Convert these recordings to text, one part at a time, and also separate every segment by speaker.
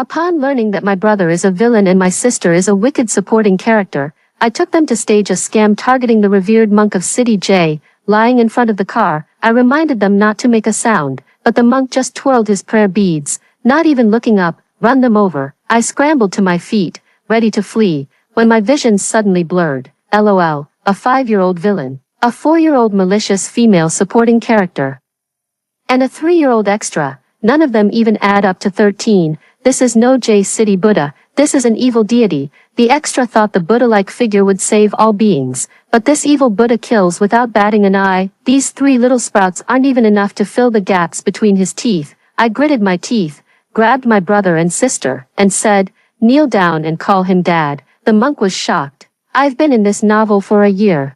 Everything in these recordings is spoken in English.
Speaker 1: Upon learning that my brother is a villain and my sister is a wicked supporting character, I took them to stage a scam targeting the revered monk of City J. Lying in front of the car, I reminded them not to make a sound, but the monk just twirled his prayer beads, not even looking up. Run them over. I scrambled to my feet, ready to flee, when my vision suddenly blurred. LOL, a 5-year-old villain, a 4-year-old malicious female supporting character, and a 3-year-old extra. None of them even add up to 13. This is no J City Buddha, this is an evil deity. The extra thought the Buddha-like figure would save all beings, but this evil Buddha kills without batting an eye. These 3 little sprouts aren't even enough to fill the gaps between his teeth. I gritted my teeth, grabbed my brother and sister, and said, "Kneel down and call him Dad." The monk was shocked. I've been in this novel for a year.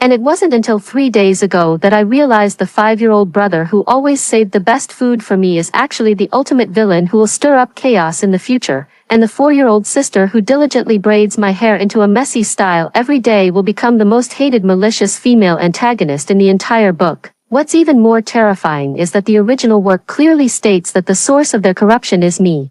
Speaker 1: And it wasn't until 3 days ago that I realized the 5-year-old brother who always saved the best food for me is actually the ultimate villain who will stir up chaos in the future, and the 4-year-old sister who diligently braids my hair into a messy style every day will become the most hated malicious female antagonist in the entire book. What's even more terrifying is that the original work clearly states that the source of their corruption is me.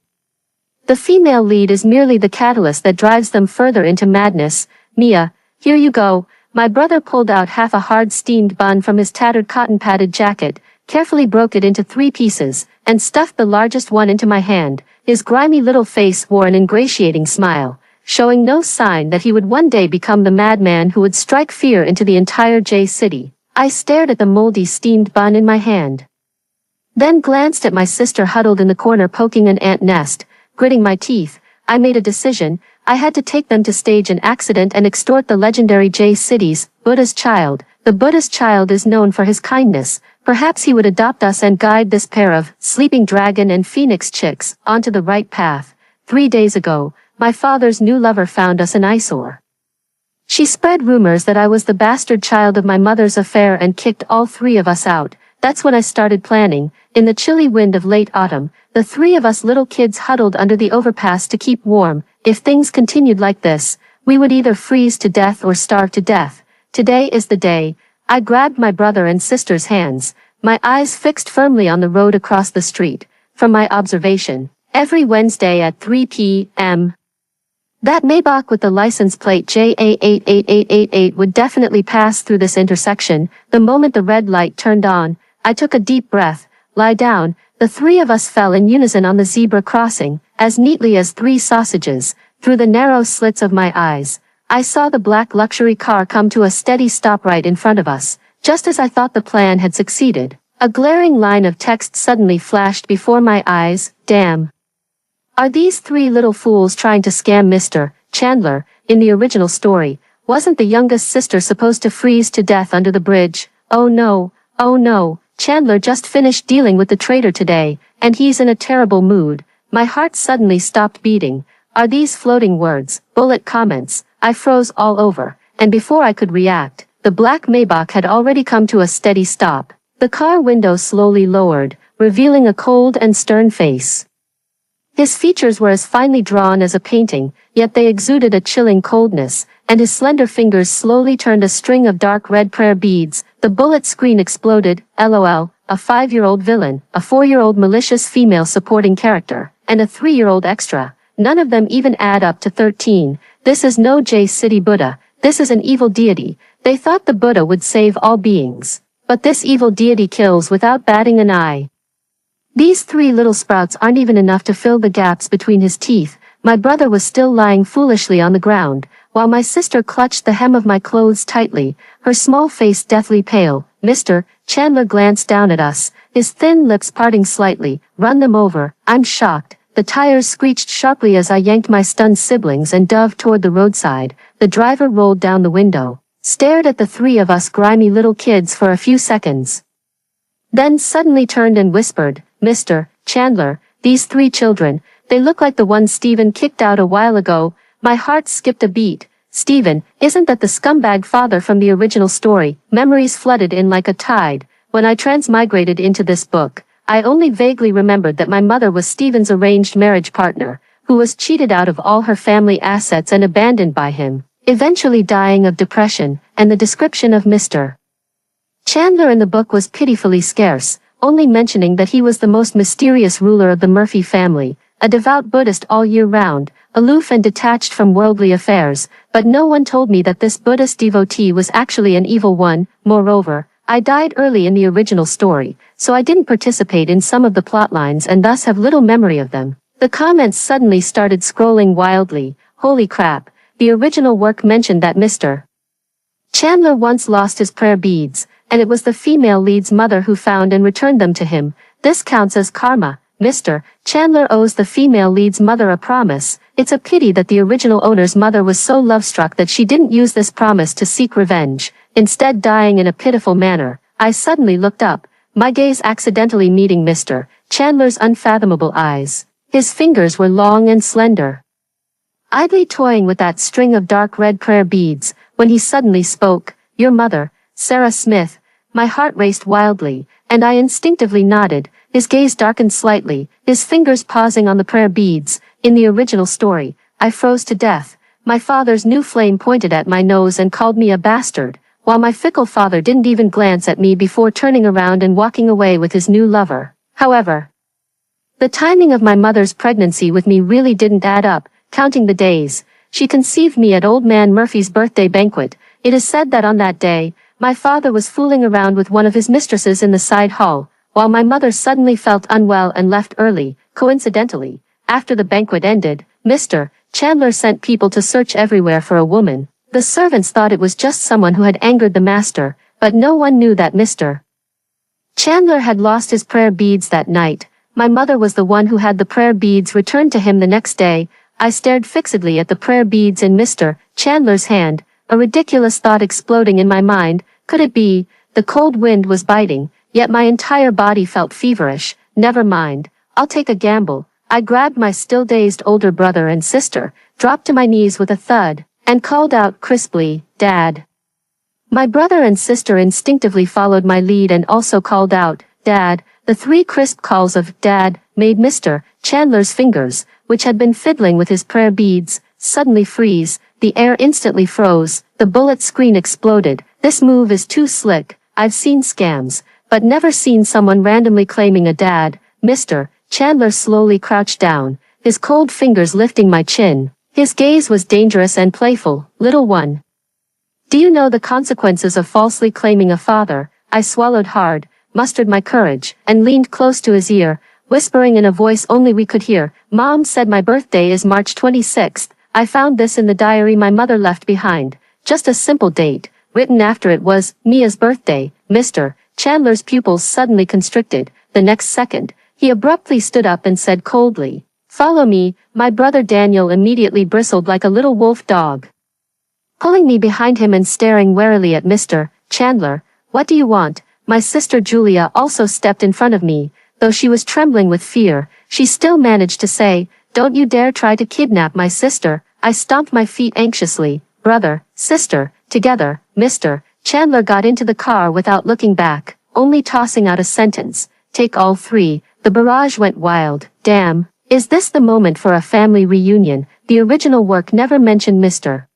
Speaker 1: The female lead is merely the catalyst that drives them further into madness. Mia, here you go. My brother pulled out half a hard steamed bun from his tattered cotton-padded jacket, carefully broke it into 3 pieces, and stuffed the largest one into my hand. His grimy little face wore an ingratiating smile, showing no sign that he would one day become the madman who would strike fear into the entire J City. I stared at the moldy steamed bun in my hand, then glanced at my sister huddled in the corner poking an ant nest. Gritting my teeth, I made a decision. I had to take them to stage an accident and extort the legendary J City's Buddha's child. The Buddha's child is known for his kindness. Perhaps he would adopt us and guide this pair of sleeping dragon and phoenix chicks onto the right path. 3 days ago, my father's new lover found us an eyesore. She spread rumors that I was the bastard child of my mother's affair and kicked all 3 of us out. That's when I started planning. In the chilly wind of late autumn, the 3 of us little kids huddled under the overpass to keep warm. If things continued like this, we would either freeze to death or starve to death. Today is the day. I grabbed my brother and sister's hands, my eyes fixed firmly on the road across the street. From my observation, every Wednesday at 3 p.m., that Maybach with the license plate JA88888 would definitely pass through this intersection. The moment the red light turned on, I took a deep breath. Lie down. The 3 of us fell in unison on the zebra crossing, as neatly as 3 sausages. Through the narrow slits of my eyes, I saw the black luxury car come to a steady stop right in front of us. Just as I thought the plan had succeeded, a glaring line of text suddenly flashed before my eyes. Damn. Are these 3 little fools trying to scam Mr. Chandler? In the original story, wasn't the youngest sister supposed to freeze to death under the bridge? Oh no, oh no. Chandler just finished dealing with the traitor today, and he's in a terrible mood. My heart suddenly stopped beating. Are these floating words, bullet comments? I froze all over, and before I could react, the black Maybach had already come to a steady stop. The car window slowly lowered, revealing a cold and stern face. His features were as finely drawn as a painting, yet they exuded a chilling coldness, and his slender fingers slowly turned a string of dark red prayer beads. The bullet screen exploded. LOL, a 5-year-old villain, a 4-year-old malicious female supporting character, and a 3-year-old extra. None of them even add up to 13. This is no J City Buddha, this is an evil deity. They thought the Buddha would save all beings, but this evil deity kills without batting an eye. These 3 little sprouts aren't even enough to fill the gaps between his teeth. My brother was still lying foolishly on the ground, while my sister clutched the hem of my clothes tightly, her small face deathly pale. Mr. Chandler glanced down at us, his thin lips parting slightly. Run them over. I'm shocked. The tires screeched sharply as I yanked my stunned siblings and dove toward the roadside. The driver rolled down the window, stared at the 3 of us grimy little kids for a few seconds, then suddenly turned and whispered, "Mr. Chandler, these 3 children, they look like the ones Steven kicked out a while ago." My heart skipped a beat. Steven, isn't that the scumbag father from the original story? Memories flooded in like a tide. When I transmigrated into this book, I only vaguely remembered that my mother was Steven's arranged marriage partner, who was cheated out of all her family assets and abandoned by him, eventually dying of depression, and the description of Mr. Chandler in the book was pitifully scarce, only mentioning that he was the most mysterious ruler of the Murphy family. a devout Buddhist all year round, aloof and detached from worldly affairs, but no one told me that this Buddhist devotee was actually an evil one. Moreover, I died early in the original story, so I didn't participate in some of the plotlines and thus have little memory of them. The comments suddenly started scrolling wildly. Holy crap, the original work mentioned that Mr. Chandler once lost his prayer beads, and it was the female lead's mother who found and returned them to him. This counts as karma. Mr. Chandler owes the female lead's mother a promise. It's a pity that the original owner's mother was so love-struck that she didn't use this promise to seek revenge, instead dying in a pitiful manner. I suddenly looked up, my gaze accidentally meeting Mr. Chandler's unfathomable eyes. His fingers were long and slender, idly toying with that string of dark red prayer beads, when he suddenly spoke. Your mother, Sarah Smith. My heart raced wildly, and I instinctively nodded. His gaze darkened slightly, his fingers pausing on the prayer beads. In the original story, I froze to death. My father's new flame pointed at my nose and called me a bastard, while my fickle father didn't even glance at me before turning around and walking away with his new lover. However, the timing of my mother's pregnancy with me really didn't add up. Counting the days, she conceived me at Old Man Murphy's birthday banquet. It is said that on that day, my father was fooling around with one of his mistresses in the side hall, while my mother suddenly felt unwell and left early. Coincidentally, after the banquet ended, Mr. Chandler sent people to search everywhere for a woman. The servants thought it was just someone who had angered the master, but no one knew that Mr. Chandler had lost his prayer beads that night. My mother was the one who had the prayer beads returned to him the next day. I stared fixedly at the prayer beads in Mr. Chandler's hand, a ridiculous thought exploding in my mind. Could it be? The cold wind was biting, yet my entire body felt feverish. Never mind, I'll take a gamble. I grabbed my still dazed older brother and sister, dropped to my knees with a thud, and called out crisply, Dad. My brother and sister instinctively followed my lead and also called out, Dad. The three crisp calls of Dad made Mr. Chandler's fingers, which had been fiddling with his prayer beads, suddenly freeze. The air instantly froze. The bullet screen exploded. This move is too slick. I've seen scams, but never seen someone randomly claiming a dad. Mr. Chandler slowly crouched down, his cold fingers lifting my chin. His gaze was dangerous and playful. Little one, do you know the consequences of falsely claiming a father? I swallowed hard, mustered my courage, and leaned close to his ear, whispering in a voice only we could hear. Mom said my birthday is March 26th. I found this in the diary my mother left behind. Just a simple date. Written after it was Mia's birthday. Mr. Chandler's pupils suddenly constricted. The next second, he abruptly stood up and said coldly, Follow me. My brother Daniel immediately bristled like a little wolf dog, pulling me behind him and staring warily at Mr. Chandler. What do you want? My sister Julia also stepped in front of me. Though she was trembling with fear, she still managed to say, Don't you dare try to kidnap my sister. I stomped my feet anxiously. Brother, sister, together. Mr. Chandler got into the car without looking back, only tossing out a sentence. Take all three. The barrage went wild. Damn, is this the moment for a family reunion? The original work never mentioned Mr.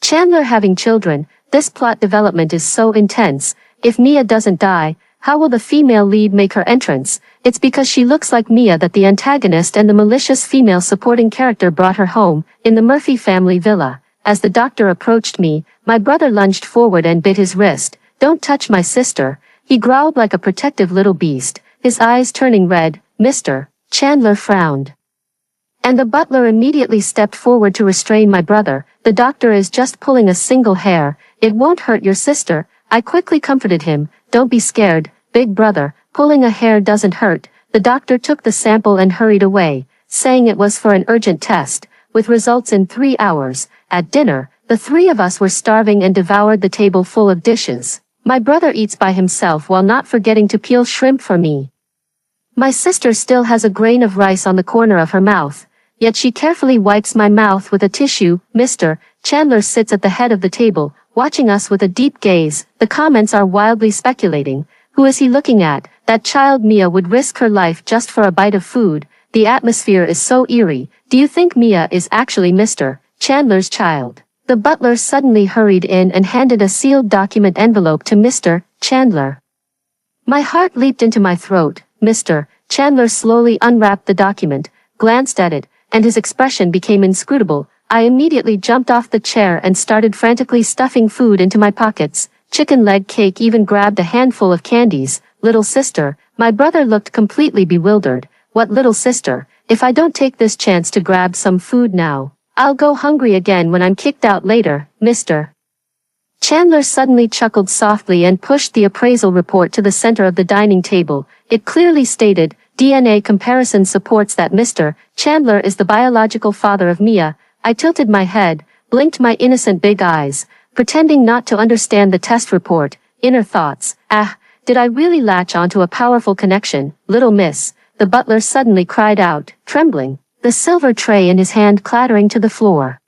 Speaker 1: Chandler having children. This plot development is so intense. If Mia doesn't die, how will the female lead make her entrance? It's because she looks like Mia that the antagonist and the malicious female supporting character brought her home, in the Murphy family villa. As the doctor approached me, my brother lunged forward and bit his wrist. Don't touch my sister. He growled like a protective little beast, his eyes turning red. Mr. Chandler frowned, and the butler immediately stepped forward to restrain my brother. The doctor is just pulling a single hair. It won't hurt your sister. I quickly comforted him. Don't be scared, big brother. Pulling a hair doesn't hurt. The doctor took the sample and hurried away, saying it was for an urgent test, with results in 3 hours. At dinner, the three of us were starving and devoured the table full of dishes. My brother eats by himself while not forgetting to peel shrimp for me. My sister still has a grain of rice on the corner of her mouth, yet she carefully wipes my mouth with a tissue. Mr. Chandler sits at the head of the table, watching us with a deep gaze. The comments are wildly speculating. Who is he looking at? That child Mia would risk her life just for a bite of food. The atmosphere is so eerie. Do you think Mia is actually Mr. Chandler's child? The butler suddenly hurried in and handed a sealed document envelope to Mr. Chandler. My heart leaped into my throat. Mr. Chandler slowly unwrapped the document, glanced at it, and his expression became inscrutable. I immediately jumped off the chair and started frantically stuffing food into my pockets. Chicken leg cake even grabbed a handful of candies. Little sister, my brother looked completely bewildered. What little sister? If I don't take this chance to grab some food now, I'll go hungry again when I'm kicked out later, Mr. Chandler suddenly chuckled softly and pushed the appraisal report to the center of the dining table. It clearly stated, DNA comparison supports that Mr. Chandler is the biological father of Mia. I tilted my head, blinked my innocent big eyes, pretending not to understand the test report. Inner thoughts, did I really latch onto a powerful connection? Little miss, the butler suddenly cried out, trembling, the silver tray in his hand clattering to the floor.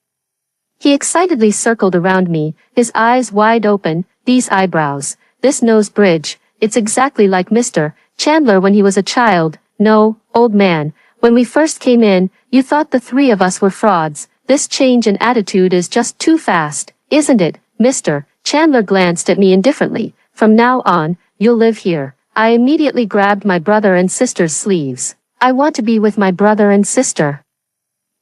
Speaker 1: He excitedly circled around me, his eyes wide open. These eyebrows, this nose bridge, it's exactly like Mr. Chandler when he was a child. No, old man, when we first came in, you thought the three of us were frauds. This change in attitude is just too fast, isn't it, Mr. Chandler glanced at me indifferently. From now on, you'll live here. I immediately grabbed my brother and sister's sleeves. I want to be with my brother and sister.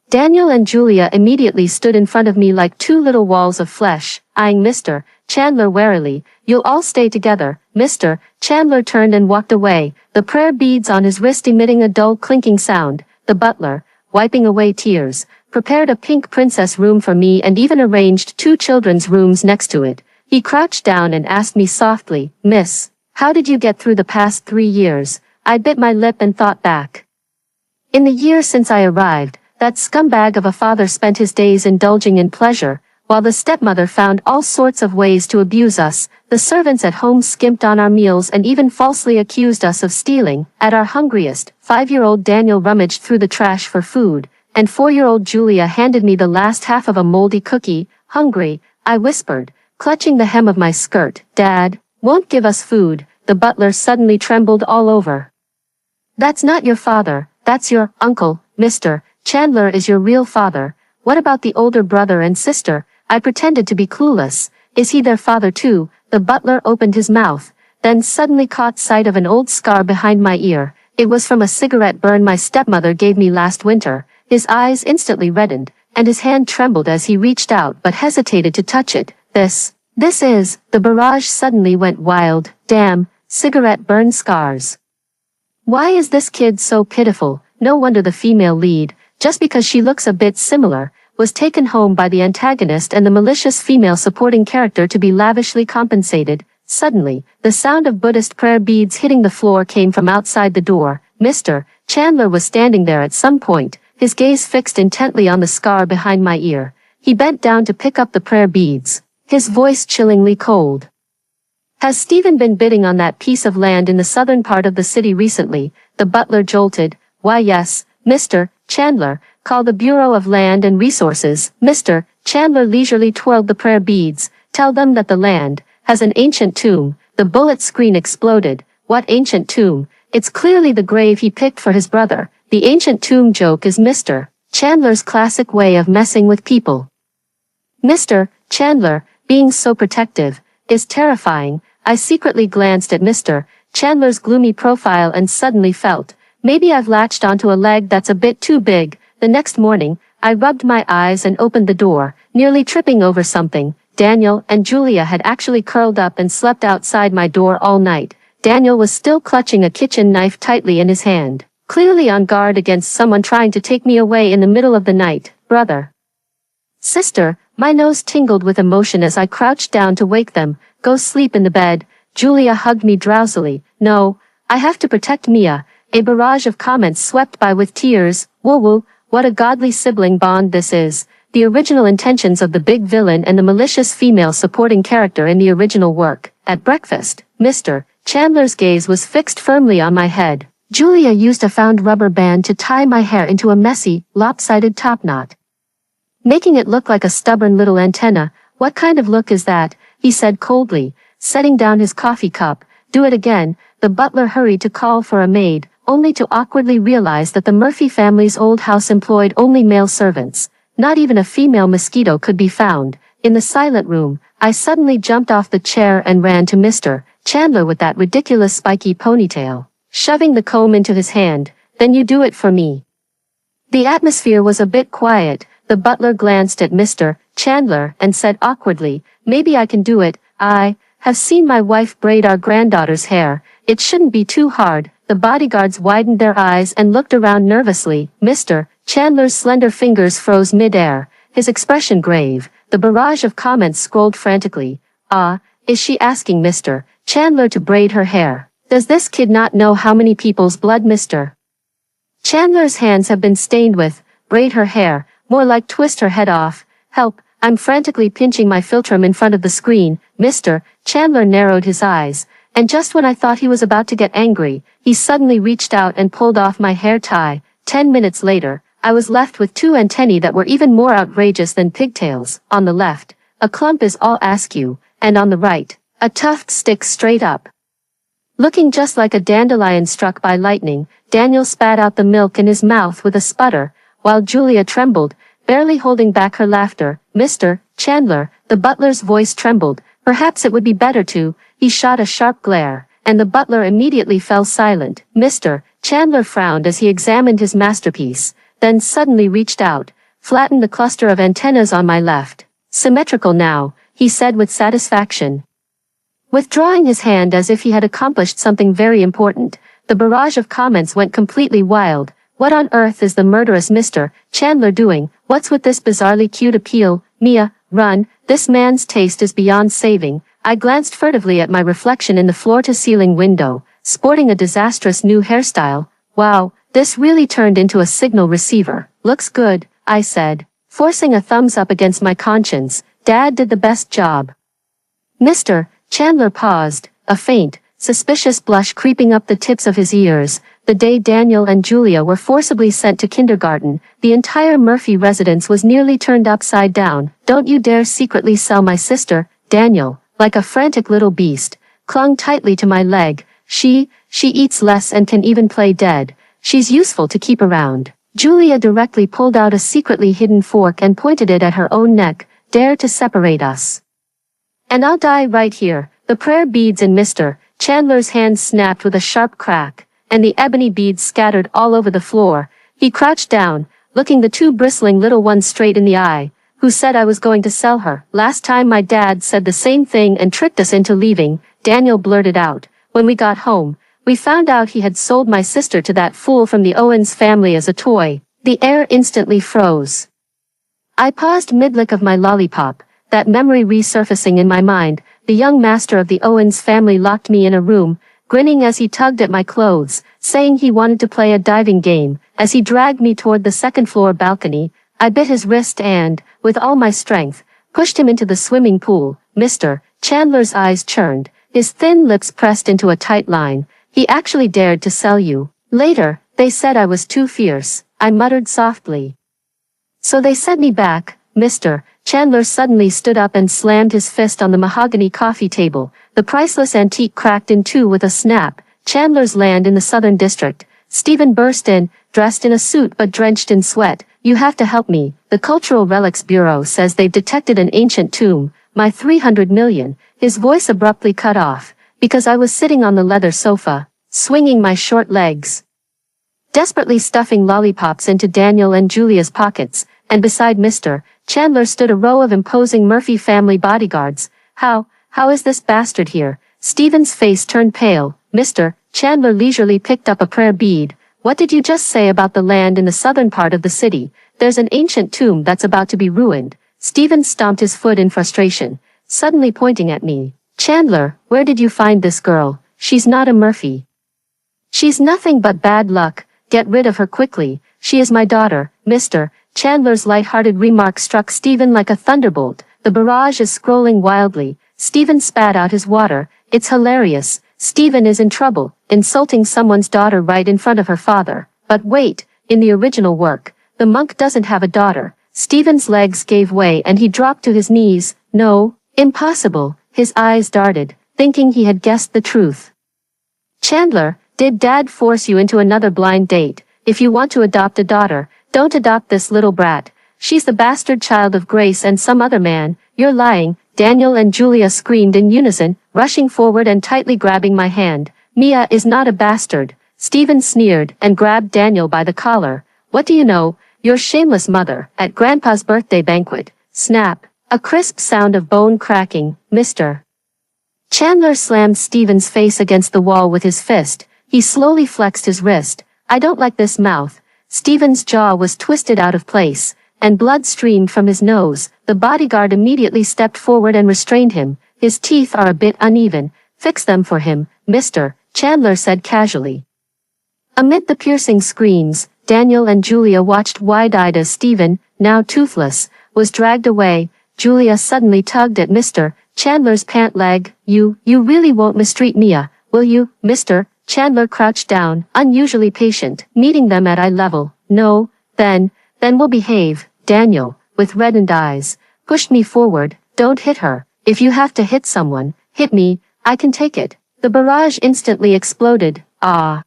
Speaker 1: Daniel and Julia immediately stood in front of me like two little walls of flesh, eyeing Mr. Chandler warily. You'll all stay together. Mr. Chandler turned and walked away, the prayer beads on his wrist emitting a dull clinking sound. The butler, wiping away tears, prepared a pink princess room for me and even arranged two children's rooms next to it. He crouched down and asked me softly, Miss, how did you get through the past 3 years? I bit my lip and thought back. In the year since I arrived, that scumbag of a father spent his days indulging in pleasure, while the stepmother found all sorts of ways to abuse us. The servants at home skimped on our meals and even falsely accused us of stealing. At our hungriest, 5-year-old Daniel rummaged through the trash for food, and 4-year-old Julia handed me the last half of a moldy cookie. Hungry, I whispered, clutching the hem of my skirt. Dad won't give us food. The butler suddenly trembled all over. That's not your father, that's your uncle, Mr. Chandler is your real father. What about the older brother and sister? I pretended to be clueless. Is he their father too? The butler opened his mouth, then suddenly caught sight of an old scar behind my ear. It was from a cigarette burn my stepmother gave me last winter. His eyes instantly reddened, and his hand trembled as he reached out but hesitated to touch it. This is, the barrage suddenly went wild. Damn, cigarette burn scars. Why is this kid so pitiful? No wonder the female lead, just because she looks a bit similar, was taken home by the antagonist and the malicious female supporting character to be lavishly compensated. Suddenly, the sound of Buddhist prayer beads hitting the floor came from outside the door. Mr. Chandler was standing there at some point, his gaze fixed intently on the scar behind my ear. He bent down to pick up the prayer beads, his voice chillingly cold. Has Stephen been bidding on that piece of land in the southern part of the city recently? The butler jolted. Why yes, Mr. Chandler, call the Bureau of Land and Resources. Mr. Chandler leisurely twirled the prayer beads. Tell them that the land has an ancient tomb. The bullet screen exploded. What ancient tomb? It's clearly the grave he picked for his brother. The ancient tomb joke is Mr. Chandler's classic way of messing with people. Mr. Chandler, being so protective, is terrifying. I secretly glanced at Mr. Chandler's gloomy profile and suddenly felt, maybe I've latched onto a leg that's a bit too big. The next morning, I rubbed my eyes and opened the door, nearly tripping over something. Daniel and Julia had actually curled up and slept outside my door all night. Daniel was still clutching a kitchen knife tightly in his hand, clearly on guard against someone trying to take me away in the middle of the night. Brother. Sister, my nose tingled with emotion as I crouched down to wake them. Go sleep in the bed. Julia hugged me drowsily. No, I have to protect Mia. A barrage of comments swept by with tears. Woo-woo, what a godly sibling bond this is. The original intentions of the big villain and the malicious female supporting character in the original work. At breakfast, Mr. Chandler's gaze was fixed firmly on my head. Julia used a found rubber band to tie my hair into a messy, lopsided topknot, making it look like a stubborn little antenna. What kind of look is that? He said coldly, setting down his coffee cup. Do it again. The butler hurried to call for a maid, only to awkwardly realize that the Murphy family's old house employed only male servants. Not even a female mosquito could be found. In the silent room, I suddenly jumped off the chair and ran to Mr. Chandler with that ridiculous spiky ponytail, shoving the comb into his hand. Then you do it for me. The atmosphere was a bit quiet. The butler glanced at Mr. Chandler and said awkwardly, "Maybe I can do it. I have seen my wife braid our granddaughter's hair. It shouldn't be too hard." The bodyguards widened their eyes and looked around nervously. Mr. Chandler's slender fingers froze mid-air, his expression grave. The barrage of comments scrolled frantically. Is she asking Mr. Chandler to braid her hair? Does this kid not know how many people's blood Mr. Chandler's hands have been stained with? Braid her hair, more like twist her head off. Help, I'm frantically pinching my philtrum in front of the screen. Mr. Chandler narrowed his eyes, and just when I thought he was about to get angry, he suddenly reached out and pulled off my hair tie. 10 minutes later, I was left with two antennae that were even more outrageous than pigtails. On the left, a clump is all askew, and on the right, a tuft sticks straight up. Looking just like a dandelion struck by lightning, Daniel spat out the milk in his mouth with a sputter, while Julia trembled, barely holding back her laughter. "Mr. Chandler," the butler's voice trembled, "perhaps it would be better to..." He shot a sharp glare, and the butler immediately fell silent. Mr. Chandler frowned as he examined his masterpiece, then suddenly reached out, flattened the cluster of antennas on my left. "Symmetrical now," he said with satisfaction. Withdrawing his hand as if he had accomplished something very important, the barrage of comments went completely wild. "What on earth is the murderous Mr. Chandler doing? What's with this bizarrely cute appeal? Mia, run, this man's taste is beyond saving." I glanced furtively at my reflection in the floor-to-ceiling window, sporting a disastrous new hairstyle. "Wow, this really turned into a signal receiver." "Looks good," I said, forcing a thumbs up against my conscience. "Dad did the best job." Mr. Chandler paused, a faint, suspicious blush creeping up the tips of his ears. The day Daniel and Julia were forcibly sent to kindergarten, the entire Murphy residence was nearly turned upside down. "Don't you dare secretly sell my sister." Daniel, like a frantic little beast, clung tightly to my leg. She eats less and can even play dead. She's useful to keep around." Julia directly pulled out a secretly hidden fork and pointed it at her own neck. "Dare to separate us, and I'll die right here." The prayer beads in Mr. Chandler's hands snapped with a sharp crack, and the ebony beads scattered all over the floor. He crouched down, looking the two bristling little ones straight in the eye. "Who said I was going to sell her? Last time my dad said the same thing and tricked us into leaving," Daniel blurted out. "When we got home, we found out he had sold my sister to that fool from the Owens family as a toy." The air instantly froze. I paused mid-lick of my lollipop, that memory resurfacing in my mind. The young master of the Owens family locked me in a room, grinning as he tugged at my clothes, saying he wanted to play a diving game. As he dragged me toward the second-floor balcony, I bit his wrist and, with all my strength, pushed him into the swimming pool. Mr. Chandler's eyes churned, his thin lips pressed into a tight line. "He actually dared to sell you." "Later, they said I was too fierce," I muttered softly. "So they sent me back." Mr. Chandler suddenly stood up and slammed his fist on the mahogany coffee table. The priceless antique cracked in two with a snap. "Chandler's land in the Southern District." Stephen burst in, dressed in a suit but drenched in sweat. "You have to help me. The Cultural Relics Bureau says they've detected an ancient tomb. My 300 million. His voice abruptly cut off, because I was sitting on the leather sofa, swinging my short legs, desperately stuffing lollipops into Daniel and Julia's pockets, and beside Mr. Chandler stood a row of imposing Murphy family bodyguards. How is this bastard here?" Stephen's face turned pale. Mr. Chandler leisurely picked up a prayer bead. "What did you just say about the land in the southern part of the city? There's an ancient tomb that's about to be ruined." Stephen stomped his foot in frustration, suddenly pointing at me. "Chandler, where did you find this girl? She's not a Murphy. She's nothing but bad luck. Get rid of her quickly. She is my daughter." Mr. Chandler's light-hearted remark struck Stephen like a thunderbolt. "The barrage is scrolling wildly." Stephen spat out his water. "It's hilarious. Stephen is in trouble, insulting someone's daughter right in front of her father." But wait, in the original work, the monk doesn't have a daughter. Stephen's legs gave way and he dropped to his knees. "No, impossible." His eyes darted, thinking he had guessed the truth. "Chandler, did Dad force you into another blind date? If you want to adopt a daughter, don't adopt this little brat. She's the bastard child of Grace and some other man." "You're lying," Daniel and Julia screamed in unison, rushing forward and tightly grabbing my hand. "Mia is not a bastard." Stephen sneered and grabbed Daniel by the collar. What do you know? Your shameless mother, at Grandpa's birthday banquet. Snap. A crisp sound of bone cracking. Mr. Chandler slammed Stephen's face against the wall with his fist. He slowly flexed his wrist. I don't like this mouth. Stephen's jaw was twisted out of place, and blood streamed from his nose. The bodyguard immediately stepped forward and restrained him. His teeth are a bit uneven. Fix them for him, Mr. Chandler said casually. Amid the piercing screams, Daniel and Julia watched wide-eyed as Stephen, now toothless, was dragged away. Julia suddenly tugged at Mr. Chandler's pant leg. You really won't mistreat Mia, will you, Mr. Chandler crouched down, unusually patient, meeting them at eye level. No, then we'll behave. Daniel, with reddened eyes, pushed me forward. Don't hit her. If you have to hit someone, hit me. I can take it. The barrage instantly exploded. Ah.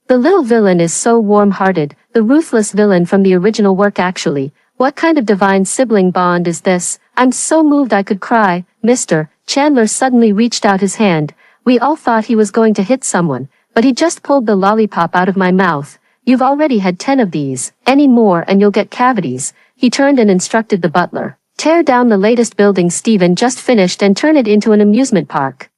Speaker 1: The little villain is so warm-hearted, the ruthless villain from the original work actually. What kind of divine sibling bond is this? I'm so moved I could cry. Mr. Chandler suddenly reached out his hand. We all thought he was going to hit someone, but he just pulled the lollipop out of my mouth. You've already had 10 of these. Any more and you'll get cavities. He turned and instructed the butler. Tear down the latest building Stephen just finished and turn it into an amusement park.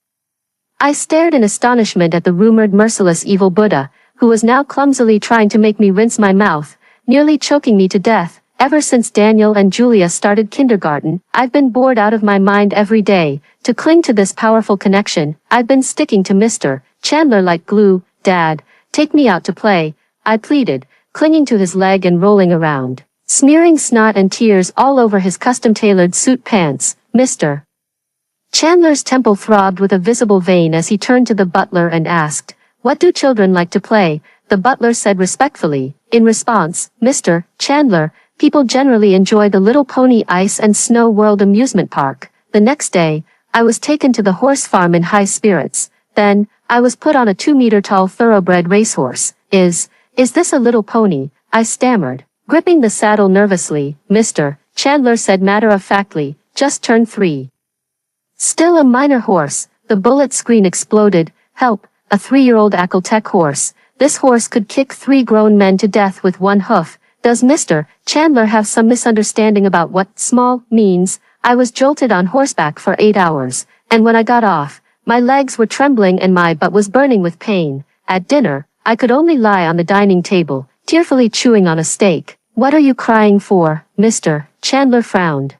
Speaker 1: I stared in astonishment at the rumored merciless evil Buddha, who was now clumsily trying to make me rinse my mouth, nearly choking me to death. Ever since Daniel and Julia started kindergarten, I've been bored out of my mind every day. To cling to this powerful connection, I've been sticking to Mr. Chandler like glue. Dad, take me out to play, I pleaded, clinging to his leg and rolling around, smearing snot and tears all over his custom-tailored suit pants. Mr. Chandler's temple throbbed with a visible vein as he turned to the butler and asked, "What do children like to play?" The butler said respectfully. In response, Mr. Chandler, people generally enjoy the Little Pony Ice and Snow World amusement park. The next day, I was taken to the horse farm in high spirits. Then, I was put on a 2-meter-tall thoroughbred racehorse. Is this a little pony? I stammered, gripping the saddle nervously. Mr. Chandler said matter-of-factly, just turned 3. Still a minor horse. The bullet screen exploded. Help, a 3-year-old Ackeltech horse. This horse could kick 3 grown men to death with one hoof. Does Mr. Chandler have some misunderstanding about what small means? I was jolted on horseback for 8 hours, and when I got off, my legs were trembling and my butt was burning with pain. At dinner, I could only lie on the dining table, tearfully chewing on a steak. What are you crying for? Mr. Chandler frowned.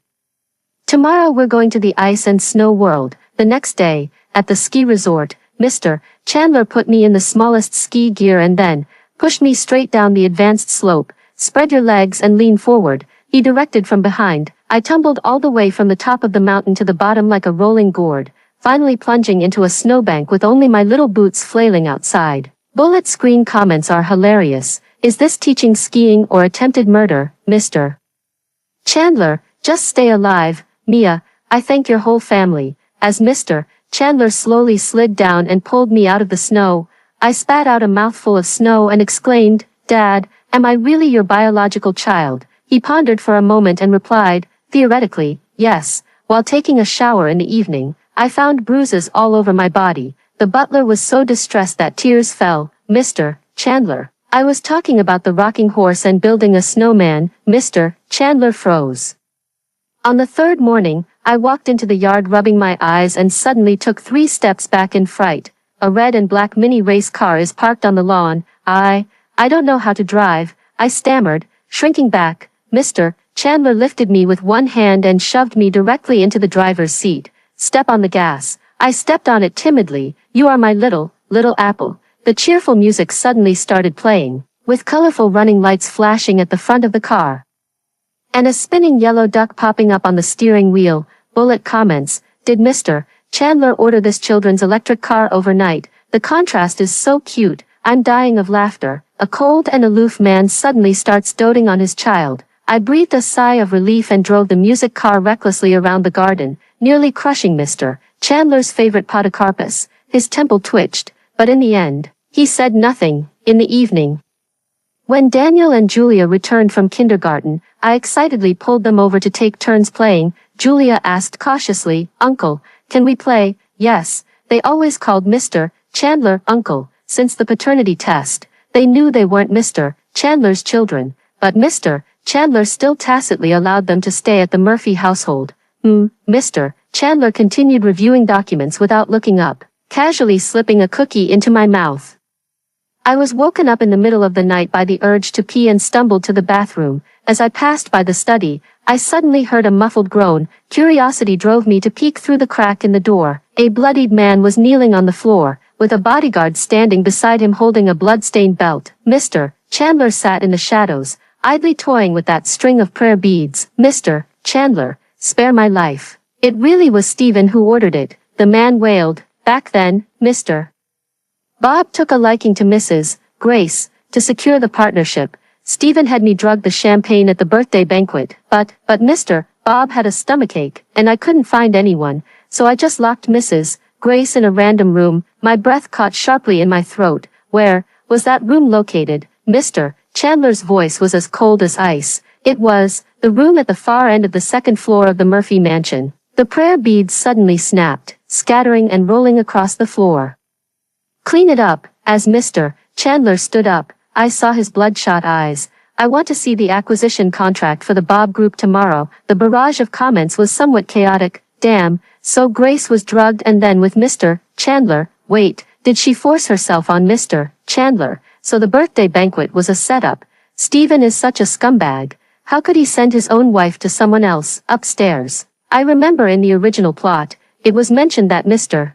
Speaker 1: Tomorrow we're going to the ice and snow world. The next day, at the ski resort, Mr. Chandler put me in the smallest ski gear and then pushed me straight down the advanced slope. Spread your legs and lean forward, he directed from behind. I tumbled all the way from the top of the mountain to the bottom like a rolling gourd, finally plunging into a snowbank with only my little boots flailing outside. Bullet screen comments are hilarious. Is this teaching skiing or attempted murder, Mr. Chandler? Just stay alive, Mia. I thank your whole family. As Mr. Chandler slowly slid down and pulled me out of the snow, I spat out a mouthful of snow and exclaimed, "Dad, am I really your biological child?" He pondered for a moment and replied, "Theoretically, yes." While taking a shower in the evening, I found bruises all over my body. The butler was so distressed that tears fell. Mr. Chandler. I was talking about the rocking horse and building a snowman. Mr. Chandler froze. On the 3rd morning, I walked into the yard rubbing my eyes and suddenly took 3 steps back in fright. A red and black mini race car is parked on the lawn. I don't know how to drive, I stammered, shrinking back. Mr. Chandler lifted me with one hand and shoved me directly into the driver's seat. Step on the gas. I stepped on it timidly. You are my little apple. The cheerful music suddenly started playing, with colorful running lights flashing at the front of the car, and a spinning yellow duck popping up on the steering wheel. Bullet comments. Did Mr. Chandler order this children's electric car overnight? The contrast is so cute. I'm dying of laughter. A cold and aloof man suddenly starts doting on his child. I breathed a sigh of relief and drove the music car recklessly around the garden, nearly crushing Mr. Chandler's favorite podocarpus. His temple twitched, but in the end, he said nothing. In the evening, when Daniel and Julia returned from kindergarten, I excitedly pulled them over to take turns playing. Julia asked cautiously, "Uncle, can we play?" Yes, they always called Mr. Chandler Uncle. Since the paternity test, they knew they weren't Mr. Chandler's children, but Mr. Chandler still tacitly allowed them to stay at the Murphy household. Mr. Chandler continued reviewing documents without looking up, casually slipping a cookie into my mouth. I was woken up in the middle of the night by the urge to pee and stumbled to the bathroom. As I passed by the study, I suddenly heard a muffled groan. Curiosity drove me to peek through the crack in the door. A bloodied man was kneeling on the floor, with a bodyguard standing beside him holding a blood-stained belt. Mr. Chandler sat in the shadows, idly toying with that string of prayer beads. Mr. Chandler, spare my life. It really was Stephen who ordered it, the man wailed. Back then, Mr. Bob took a liking to Mrs. Grace. To secure the partnership, Stephen had me drug the champagne at the birthday banquet, but Mr. Bob had a stomachache, and I couldn't find anyone, so I just locked Mrs. Grace in a random room. My breath caught sharply in my throat. Where was that room located? Mr. Chandler's voice was as cold as ice. It was the room at the far end of the second floor of the Murphy mansion. The prayer beads suddenly snapped, scattering and rolling across the floor. Clean it up. As Mr. Chandler stood up, I saw his bloodshot eyes. I want to see the acquisition contract for the Bob Group tomorrow. The barrage of comments was somewhat chaotic. Damn, so Grace was drugged and then with Mr. Chandler. Wait, did she force herself on Mr. Chandler? So the birthday banquet was a setup. Stephen is such a scumbag. How could he send his own wife to someone else? Upstairs, I remember in the original plot, it was mentioned that Mr.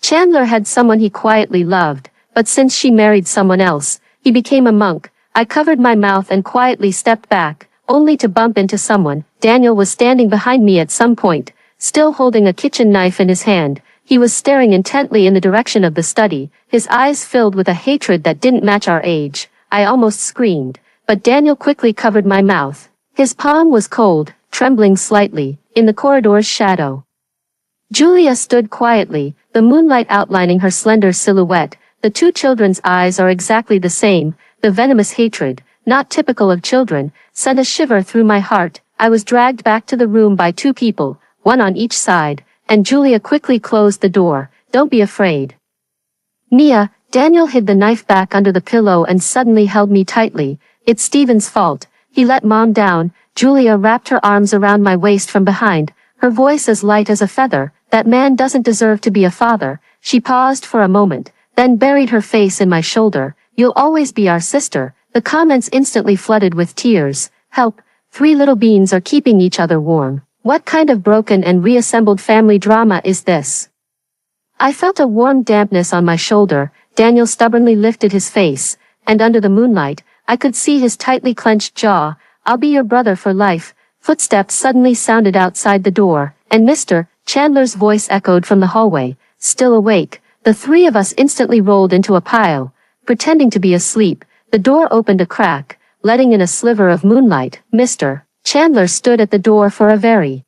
Speaker 1: Chandler had someone he quietly loved, but since she married someone else, he became a monk. I covered my mouth and quietly stepped back, only to bump into someone. Daniel was standing behind me at some point, still holding a kitchen knife in his hand. He was staring intently in the direction of the study, his eyes filled with a hatred that didn't match our age. I almost screamed, but Daniel quickly covered my mouth. His palm was cold, trembling slightly, in the corridor's shadow. Julia stood quietly, the moonlight outlining her slender silhouette. The two children's eyes are exactly the same. The venomous hatred, not typical of children, sent a shiver through my heart. I was dragged back to the room by two people, one on each side, and Julia quickly closed the door. Don't be afraid. Nia, Daniel hid the knife back under the pillow and suddenly held me tightly. It's Stephen's fault. He let Mom down. Julia wrapped her arms around my waist from behind, her voice as light as a feather. That man doesn't deserve to be a father. She paused for a moment, then buried her face in my shoulder. You'll always be our sister. The comments instantly flooded with tears. Help, 3 little beans are keeping each other warm. What kind of broken and reassembled family drama is this? I felt a warm dampness on my shoulder. Daniel stubbornly lifted his face, and under the moonlight, I could see his tightly clenched jaw. I'll be your brother for life. Footsteps suddenly sounded outside the door, and Mr. Chandler's voice echoed from the hallway. Still awake, the 3 of us instantly rolled into a pile. Pretending to be asleep, the door opened a crack, letting in a sliver of moonlight. Mr. Chandler stood at the door for a very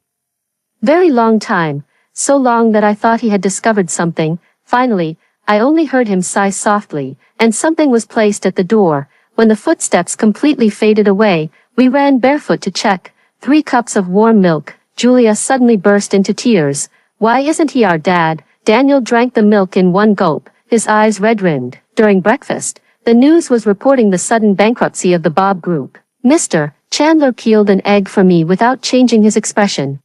Speaker 1: long time, so long that I thought he had discovered something. Finally, I only heard him sigh softly, and something was placed at the door. When the footsteps completely faded away, we ran barefoot to check. 3 cups of warm milk. Julia suddenly burst into tears. Why isn't he our dad? Daniel drank the milk in one gulp, his eyes red-rimmed. During breakfast, the news was reporting the sudden bankruptcy of the Bob Group. Mr. Chandler peeled an egg for me without changing his expression.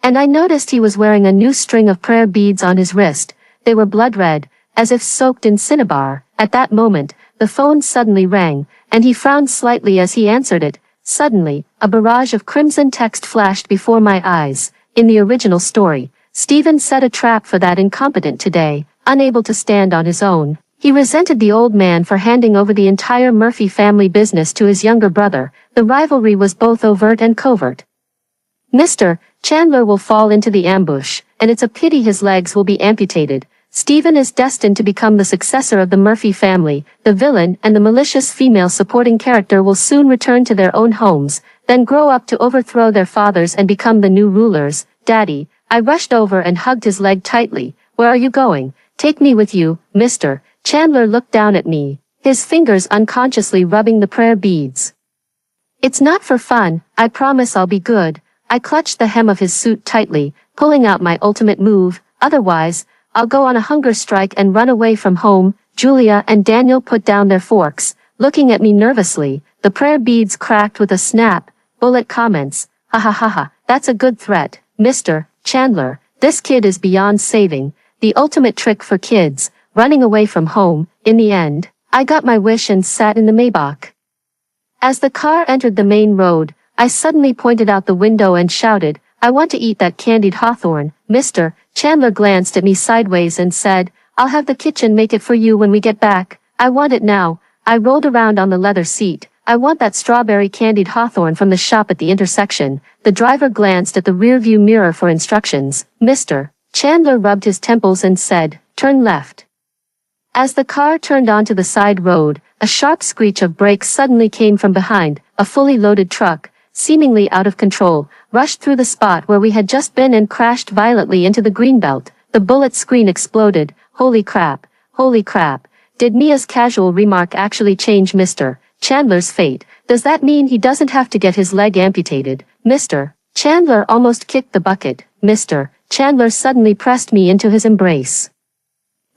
Speaker 1: And I noticed he was wearing a new string of prayer beads on his wrist. They were blood red, as if soaked in cinnabar. At that moment, the phone suddenly rang, and he frowned slightly as he answered it. Suddenly, a barrage of crimson text flashed before my eyes. In the original story, Stephen set a trap for that incompetent today. Unable to stand on his own, he resented the old man for handing over the entire Murphy family business to his younger brother. The rivalry was both overt and covert. Mr. Chandler will fall into the ambush, and it's a pity his legs will be amputated. Stephen is destined to become the successor of the Murphy family. The villain and the malicious female supporting character will soon return to their own homes, then grow up to overthrow their fathers and become the new rulers. Daddy, I rushed over and hugged his leg tightly. Where are you going? Take me with you, Mr. Chandler looked down at me, his fingers unconsciously rubbing the prayer beads. It's not for fun, I promise I'll be good. I clutched the hem of his suit tightly, pulling out my ultimate move. Otherwise, I'll go on a hunger strike and run away from home. Julia and Daniel put down their forks, looking at me nervously. The prayer beads cracked with a snap. Bullet comments, "Ha ha ha ha, that's a good threat, Mr. Chandler. This kid is beyond saving. The ultimate trick for kids, running away from home." In the end, I got my wish and sat in the Maybach. As the car entered the main road, I suddenly pointed out the window and shouted, "I want to eat that candied hawthorn." Mr. Chandler glanced at me sideways and said, "I'll have the kitchen make it for you when we get back. I want it now." I rolled around on the leather seat. "I want that strawberry candied hawthorn from the shop at the intersection." The driver glanced at the rearview mirror for instructions. Mr. Chandler rubbed his temples and said, "Turn left." As the car turned onto the side road, a sharp screech of brakes suddenly came from behind. A fully loaded truck, seemingly out of control, rushed through the spot where we had just been and crashed violently into the greenbelt. The bullet screen exploded. Holy crap, holy crap. Did Mia's casual remark actually change Mr. Chandler's fate? Does that mean he doesn't have to get his leg amputated? Mr. Chandler almost kicked the bucket. Mr. Chandler suddenly pressed me into his embrace.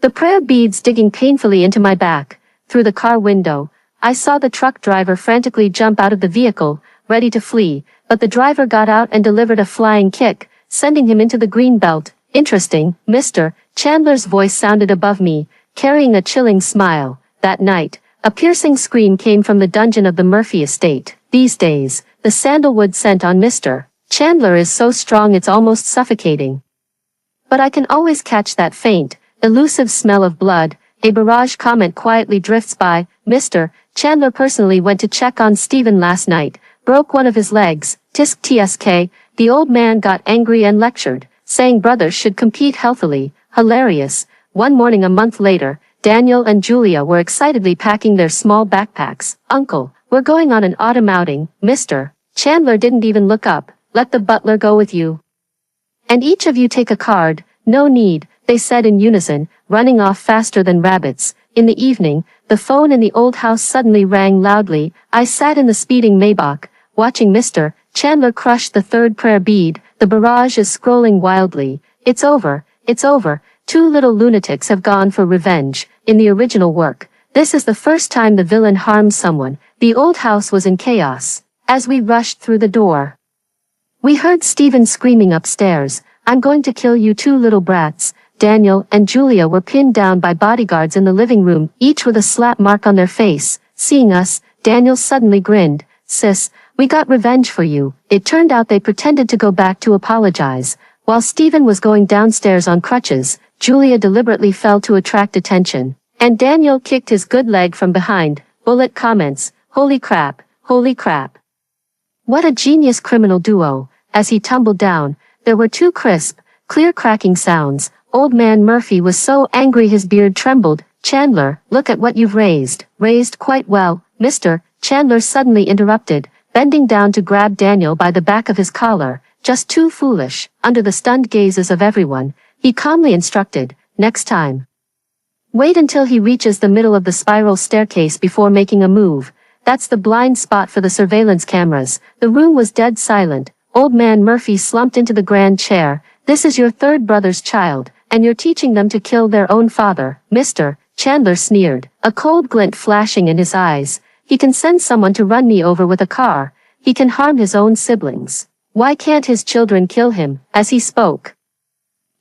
Speaker 1: The prayer beads digging painfully into my back. Through the car window, I saw the truck driver frantically jump out of the vehicle, ready to flee, but the driver got out and delivered a flying kick, sending him into the green belt. Interesting, Mr. Chandler's voice sounded above me, carrying a chilling smile. That night, a piercing scream came from the dungeon of the Murphy estate. These days, the sandalwood scent on Mr. Chandler is so strong it's almost suffocating. But I can always catch that faint, elusive smell of blood. A barrage comment quietly drifts by. Mr. Chandler personally went to check on Stephen last night. Broke one of his legs. Tisk tsk. The old man got angry and lectured, saying brothers should compete healthily. Hilarious. One morning a month later, Daniel and Julia were excitedly packing their small backpacks. "Uncle, we're going on an autumn outing." Mr. Chandler didn't even look up. "Let the butler go with you. And each of you take a card." "No need," they said in unison, running off faster than rabbits. In the evening, the phone in the old house suddenly rang loudly. I sat in the speeding Maybach, watching Mr. Chandler crush the third prayer bead. The barrage is scrolling wildly. It's over, it's over. Two little lunatics have gone for revenge. In the original work, this is the first time the villain harmed someone. The old house was in chaos. As we rushed through the door, we heard Stephen screaming upstairs, "I'm going to kill you two little brats." Daniel and Julia were pinned down by bodyguards in the living room, each with a slap mark on their face. Seeing us, Daniel suddenly grinned. "Sis, we got revenge for you." It turned out they pretended to go back to apologize. While Stephen was going downstairs on crutches, Julia deliberately fell to attract attention, and Daniel kicked his good leg from behind. Bullet comments, "Holy crap, holy crap. What a genius criminal duo." As he tumbled down, there were two crisp, clear cracking sounds. Old man Murphy was so angry his beard trembled. "Chandler, look at what you've raised." "Raised quite well." Mr. Chandler suddenly interrupted, bending down to grab Daniel by the back of his collar. "Just too foolish." Under the stunned gazes of everyone, he calmly instructed, "Next time, wait until he reaches the middle of the spiral staircase before making a move. That's the blind spot for the surveillance cameras." The room was dead silent. Old man Murphy slumped into the grand chair. "This is your third brother's child, and you're teaching them to kill their own father." Mr. Chandler sneered, a cold glint flashing in his eyes. "He can send someone to run me over with a car. He can harm his own siblings. Why can't his children kill him?" As he spoke,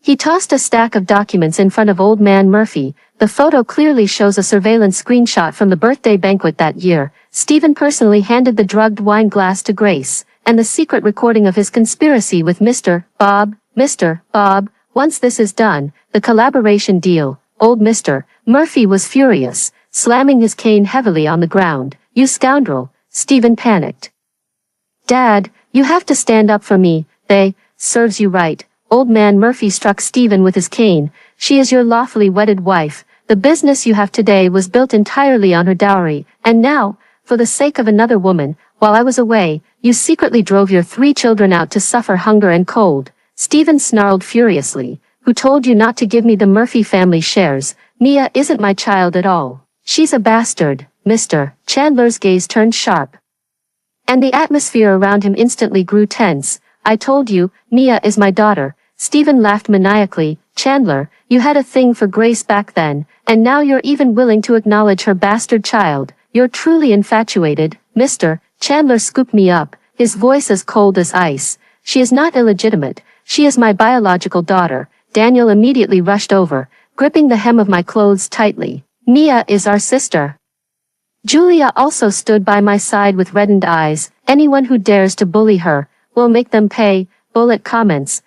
Speaker 1: he tossed a stack of documents in front of old man Murphy. The photo clearly shows a surveillance screenshot from the birthday banquet that year. Stephen personally handed the drugged wine glass to Grace, and the secret recording of his conspiracy with Mr. Bob. Mr. Bob, once this is done, the collaboration deal. Old Mr. Murphy was furious, slamming his cane heavily on the ground. "You scoundrel." Stephen panicked. "Dad, you have to stand up for me." Serves you right." Old man Murphy struck Stephen with his cane. "She is your lawfully wedded wife. The business you have today was built entirely on her dowry, and now, for the sake of another woman, while I was away, you secretly drove your 3 children out to suffer hunger and cold." Stephen snarled furiously. "Who told you not to give me the Murphy family shares? Mia isn't my child at all. She's a bastard." Mr. Chandler's gaze turned sharp, and the atmosphere around him instantly grew tense. "I told you, Mia is my daughter." Stephen laughed maniacally. "Chandler, you had a thing for Grace back then, and now you're even willing to acknowledge her bastard child. You're truly infatuated, Mr. Chandler scooped me up, his voice as cold as ice. She is not illegitimate. She is my biological daughter. Daniel immediately rushed over, gripping the hem of my clothes tightly. Mia is our sister. Julia also stood by my side with reddened eyes. Anyone who dares to bully her, will make them pay. Bullet comments.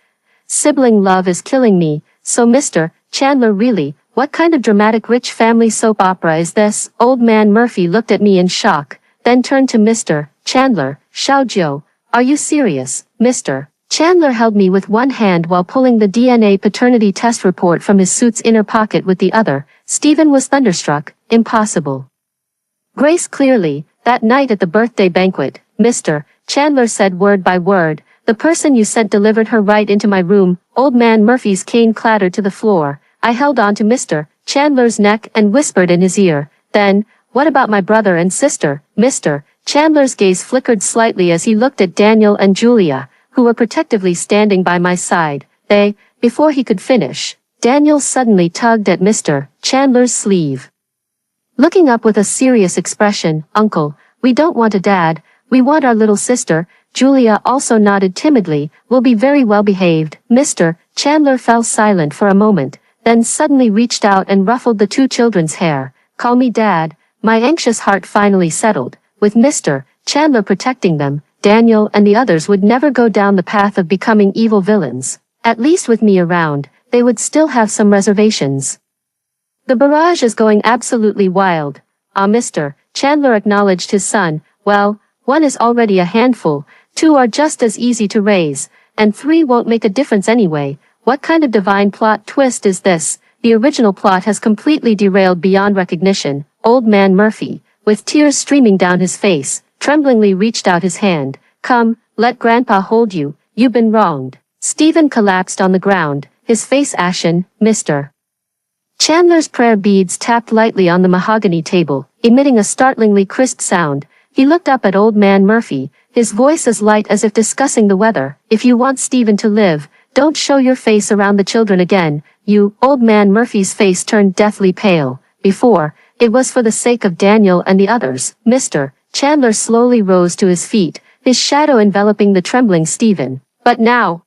Speaker 1: Sibling love is killing me. So Mr. Chandler, really, what kind of dramatic rich family soap opera is this? Old man Murphy looked at me in shock, then turned to Mr. Chandler. Xiaojiu, are you serious? Mr. Chandler held me with one hand while pulling the DNA paternity test report from his suit's inner pocket with the other. Stephen was thunderstruck. Impossible. Grace clearly, that night at the birthday banquet, Mr. Chandler said word by word, the person you sent delivered her right into my room. Old man Murphy's cane clattered to the floor. I held on to Mr. Chandler's neck and whispered in his ear, then, what about my brother and sister? Mr. Chandler's gaze flickered slightly as he looked at Daniel and Julia, who were protectively standing by my side. Before he could finish, Daniel suddenly tugged at Mr. Chandler's sleeve. Looking up with a serious expression, Uncle, we don't want a dad, we want our little sister. Julia also nodded timidly, will be very well behaved. Mr. Chandler fell silent for a moment, then suddenly reached out and ruffled the two children's hair. Call me Dad. My anxious heart finally settled. With Mr. Chandler protecting them, Daniel and the others would never go down the path of becoming evil villains. At least with me around, they would still have some reservations. The barrage is going absolutely wild. Mr. Chandler acknowledged his son. Well, one is already a handful, two are just as easy to raise, and three won't make a difference anyway. What kind of divine plot twist is this? The original plot has completely derailed beyond recognition. Old man Murphy, with tears streaming down his face, tremblingly reached out his hand. Come, let Grandpa hold you, you've been wronged. Stephen collapsed on the ground, his face ashen. Mr. Chandler's prayer beads tapped lightly on the mahogany table, emitting a startlingly crisp sound. He looked up at Old Man Murphy, his voice as light as if discussing the weather. If you want Stephen to live, don't show your face around the children again. Old Man Murphy's face turned deathly pale. Before, it was for the sake of Daniel and the others. Mr. Chandler slowly rose to his feet, his shadow enveloping the trembling Stephen. But now,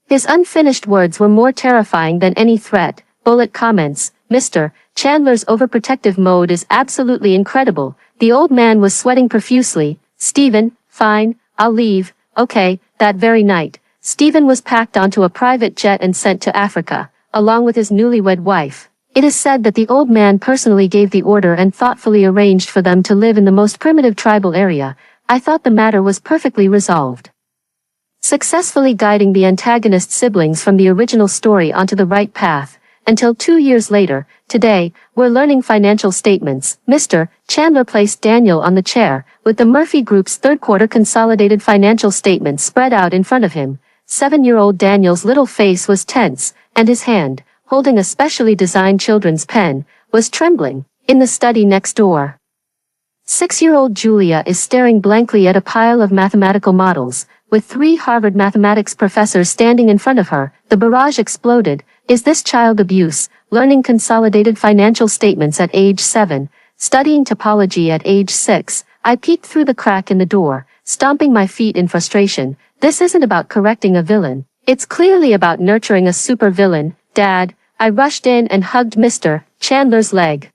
Speaker 1: his unfinished words were more terrifying than any threat. Bullet comments. Mr. Chandler's overprotective mode is absolutely incredible. The old man was sweating profusely. Stephen, fine, I'll leave. Okay. That very night, Stephen was packed onto a private jet and sent to Africa, along with his newlywed wife. It is said that the old man personally gave the order and thoughtfully arranged for them to live in the most primitive tribal area. I thought the matter was perfectly resolved, successfully guiding the antagonist siblings from the original story onto the right path. Until 2 years later, today, we're learning financial statements. Mr. Chandler placed Daniel on the chair, with the Murphy Group's third-quarter consolidated financial statements spread out in front of him. 7-year-old Daniel's little face was tense, and his hand, holding a specially designed children's pen, was trembling. In the study next door, 6-year-old Julia is staring blankly at a pile of mathematical models, with 3 Harvard mathematics professors standing in front of her. The barrage exploded. Is this child abuse? Learning consolidated financial statements at age 7, studying topology at age 6. I peeked through the crack in the door, stomping my feet in frustration. This isn't about correcting a villain. It's clearly about nurturing a supervillain. Dad, I rushed in and hugged Mr. Chandler's leg.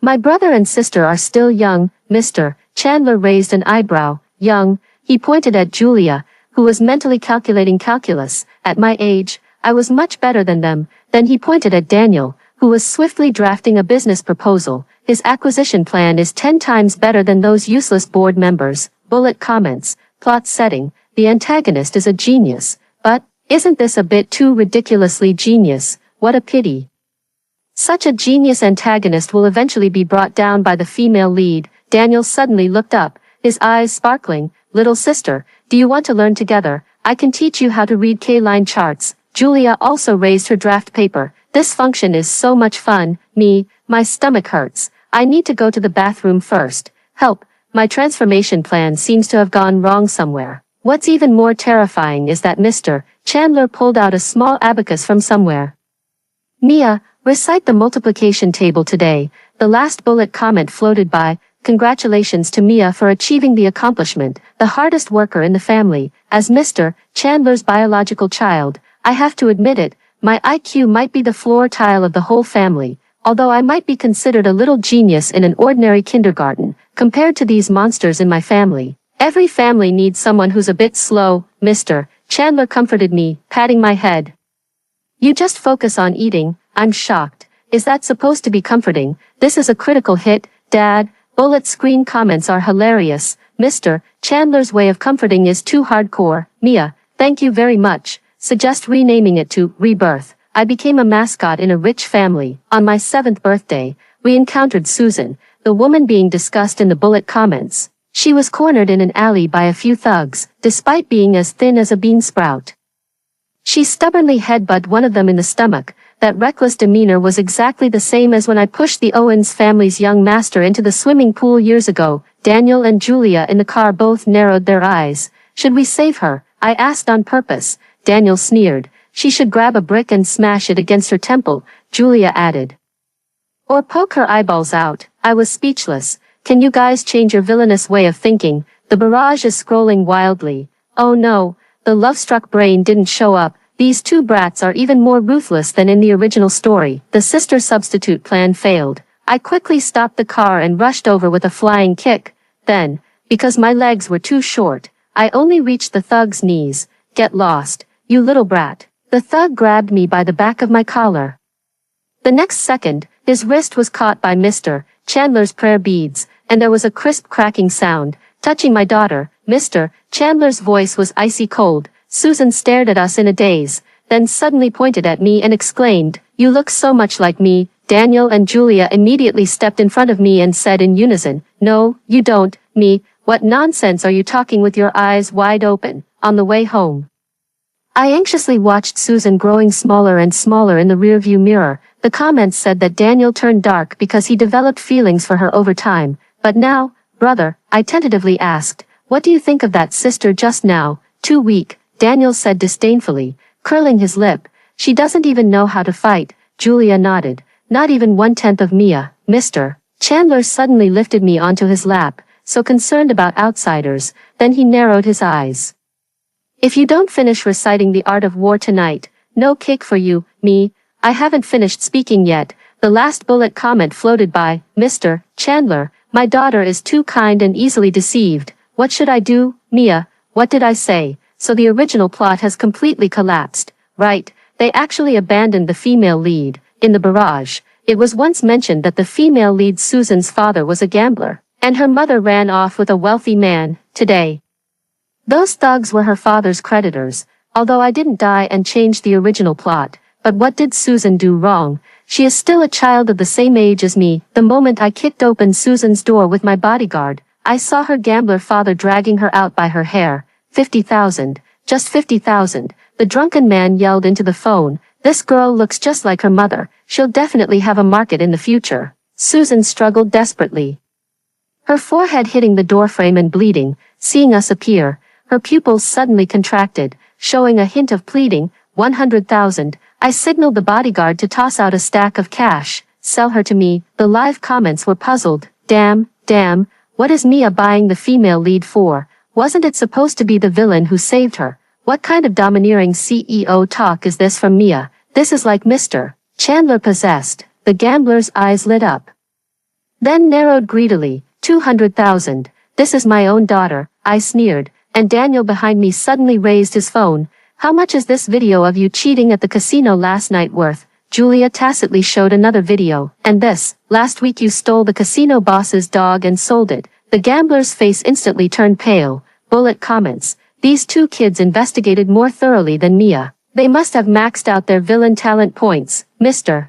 Speaker 1: My brother and sister are still young. Mr. Chandler raised an eyebrow. Young. He pointed at Julia, who was mentally calculating calculus. At my age, I was much better than them. Then he pointed at Daniel, who was swiftly drafting a business proposal. His acquisition plan is 10 times better than those useless board members. Bullet comments. Plot setting. The antagonist is a genius. But, isn't this a bit too ridiculously genius? What a pity. Such a genius antagonist will eventually be brought down by the female lead. Daniel suddenly looked up, his eyes sparkling. Little sister, do you want to learn together? I can teach you how to read K-line charts. Julia also raised her draft paper. This function is so much fun. My stomach hurts. I need to go to the bathroom first. Help, my transformation plan seems to have gone wrong somewhere. What's even more terrifying is that Mr. Chandler pulled out a small abacus from somewhere. Mia, recite the multiplication table today. The last bullet comment floated by. congratulations to Mia for achieving the accomplishment, the hardest worker in the family. As Mr. Chandler's biological child, I have to admit it, my IQ might be the floor tile of the whole family, although I might be considered a little genius in an ordinary kindergarten, compared to these monsters in my family. Every family needs someone who's a bit slow, Mr. Chandler comforted me, patting my head. You just focus on eating. I'm shocked. Is that supposed to be comforting? This is a critical hit, Dad. Bullet screen comments are hilarious. Mr. Chandler's way of comforting is too hardcore. Mia, thank you very much. Suggest renaming it to Rebirth. I became a mascot in a rich family. On my 7th birthday, we encountered Susan, the woman being discussed in the bullet comments. She was cornered in an alley by a few thugs, despite being as thin as a bean sprout. She stubbornly headbutted one of them in the stomach. That reckless demeanor was exactly the same as when I pushed the Owens family's young master into the swimming pool years ago. Daniel and Julia in the car both narrowed their eyes. Should we save her? I asked on purpose. Daniel sneered. She should grab a brick and smash it against her temple, Julia added. Or poke her eyeballs out. I was speechless. Can you guys change your villainous way of thinking? The barrage is scrolling wildly. Oh no, the love-struck brain didn't show up. These two brats are even more ruthless than in the original story. The sister substitute plan failed. I quickly stopped the car and rushed over with a flying kick. Then, because my legs were too short, I only reached the thug's knees. Get lost, you little brat. The thug grabbed me by the back of my collar. The next second, his wrist was caught by Mr. Chandler's prayer beads, and there was a crisp cracking sound. Touching my daughter, Mr. Chandler's voice was icy cold. Susan stared at us in a daze, then suddenly pointed at me and exclaimed, "You look so much like me." Daniel and Julia immediately stepped in front of me and said in unison, "No, you don't." Me, what nonsense are you talking with your eyes wide open? On the way home, I anxiously watched Susan growing smaller and smaller in the rearview mirror. The comments said that Daniel turned dark because he developed feelings for her over time. But now, brother, I tentatively asked, what do you think of that sister just now? Too weak, Daniel said disdainfully, curling his lip. She doesn't even know how to fight. Julia nodded. Not even 1/10 of Mia. Mr. Chandler suddenly lifted me onto his lap, so concerned about outsiders, then he narrowed his eyes. If you don't finish reciting the art of war tonight, no cake for you. Me, I haven't finished speaking yet. The last bullet comment floated by. Mr. Chandler, my daughter is too kind and easily deceived. What should I do? Mia, what did I say? So the original plot has completely collapsed. Right, they actually abandoned the female lead. In the barrage, it was once mentioned that the female lead Susan's father was a gambler, and her mother ran off with a wealthy man. Today, those thugs were her father's creditors. Although I didn't die and change the original plot, but what did Susan do wrong? She is still a child of the same age as me. The moment I kicked open Susan's door with my bodyguard, I saw her gambler father dragging her out by her hair. 50,000, just 50,000. The drunken man yelled into the phone. This girl looks just like her mother. She'll definitely have a market in the future. Susan struggled desperately, her forehead hitting the doorframe and bleeding. Seeing us appear, her pupils suddenly contracted, showing a hint of pleading. 100,000. I signaled the bodyguard to toss out a stack of cash. Sell her to me. The live comments were puzzled. Damn, what is Mia buying the female lead for? Wasn't it supposed to be the villain who saved her? What kind of domineering CEO talk is this from Mia? This is like Mr. Chandler possessed. The gambler's eyes lit up, then narrowed greedily. 200,000. This is my own daughter, I sneered, and Daniel behind me suddenly raised his phone. How much is this video of you cheating at the casino last night worth? Julia tacitly showed another video. And this, last week you stole the casino boss's dog and sold it. The gambler's face instantly turned pale. Bullet comments. These two kids investigated more thoroughly than Mia. They must have maxed out their villain talent points. Mr.